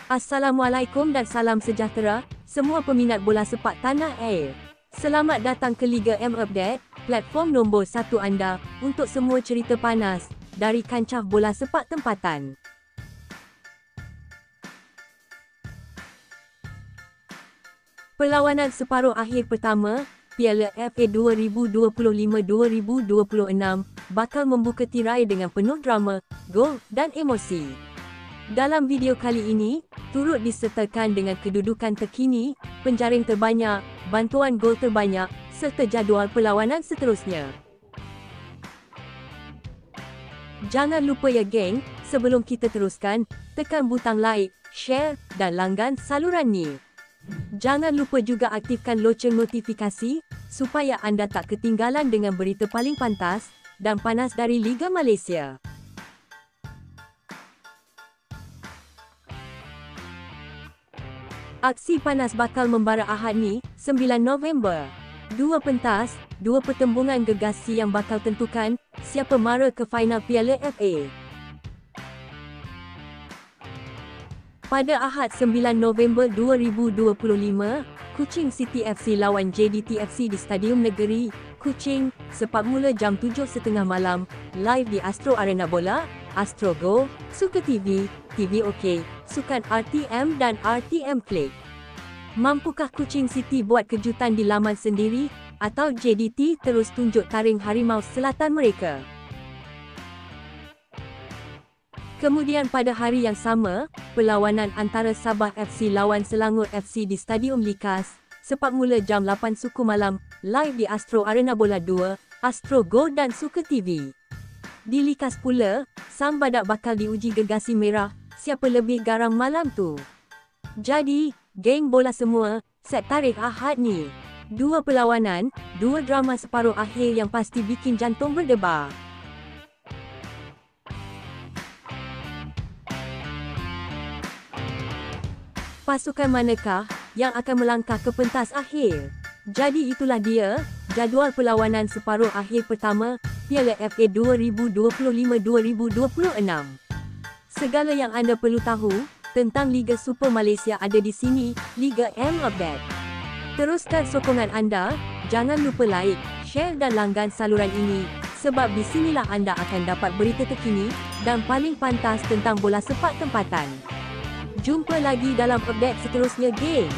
Assalamualaikum dan salam sejahtera, semua peminat bola sepak tanah air. Selamat datang ke Liga M Update, platform nombor 1 anda untuk semua cerita panas dari kancah bola sepak tempatan. Perlawanan separuh akhir pertama Piala FA 2025-2026 bakal membuka tirai dengan penuh drama, gol dan emosi. Dalam video kali ini, turut disertakan dengan kedudukan terkini, penjaring terbanyak, bantuan gol terbanyak, serta jadual perlawanan seterusnya. Jangan lupa ya geng, sebelum kita teruskan, tekan butang like, share dan langgan saluran ni. Jangan lupa juga aktifkan loceng notifikasi, supaya anda tak ketinggalan dengan berita paling pantas dan panas dari Liga Malaysia. Aksi panas bakal membara Ahad ni, 9 November. 2 pentas, 2 pertembungan gegasi yang bakal tentukan siapa mara ke final Piala FA. Pada Ahad 9 November 2025, Kuching City FC lawan JDT FC di Stadium Negeri, Kuching, sepak mula jam 7.30 malam, live di Astro Arena Bola, Astro Go, Suka TV, TV OK, Sukan RTM dan RTM Click. Mampukah Kuching City buat kejutan di laman sendiri, atau JDT terus tunjuk taring Harimau Selatan mereka? Kemudian pada hari yang sama, perlawanan antara Sabah FC lawan Selangor FC di Stadium Likas, sepak mula jam 8 suku malam, live di Astro Arena Bola 2, Astro Go dan Suka TV. Di Likas pula, sang badak bakal diuji gegasi merah, siapa lebih garam malam tu. Jadi, geng bola semua, set tarikh Ahad ni. 2 perlawanan, 2 drama separuh akhir yang pasti bikin jantung berdebar. Pasukan manakah yang akan melangkah ke pentas akhir? Jadi itulah dia, jadual perlawanan separuh akhir pertama, Piala FA 2025-2026. Segala yang anda perlu tahu tentang Liga Super Malaysia ada di sini, Liga M Update. Teruskan sokongan anda, jangan lupa like, share dan langgan saluran ini, sebab di sinilah anda akan dapat berita terkini dan paling pantas tentang bola sepak tempatan. Jumpa lagi dalam update seterusnya, geng.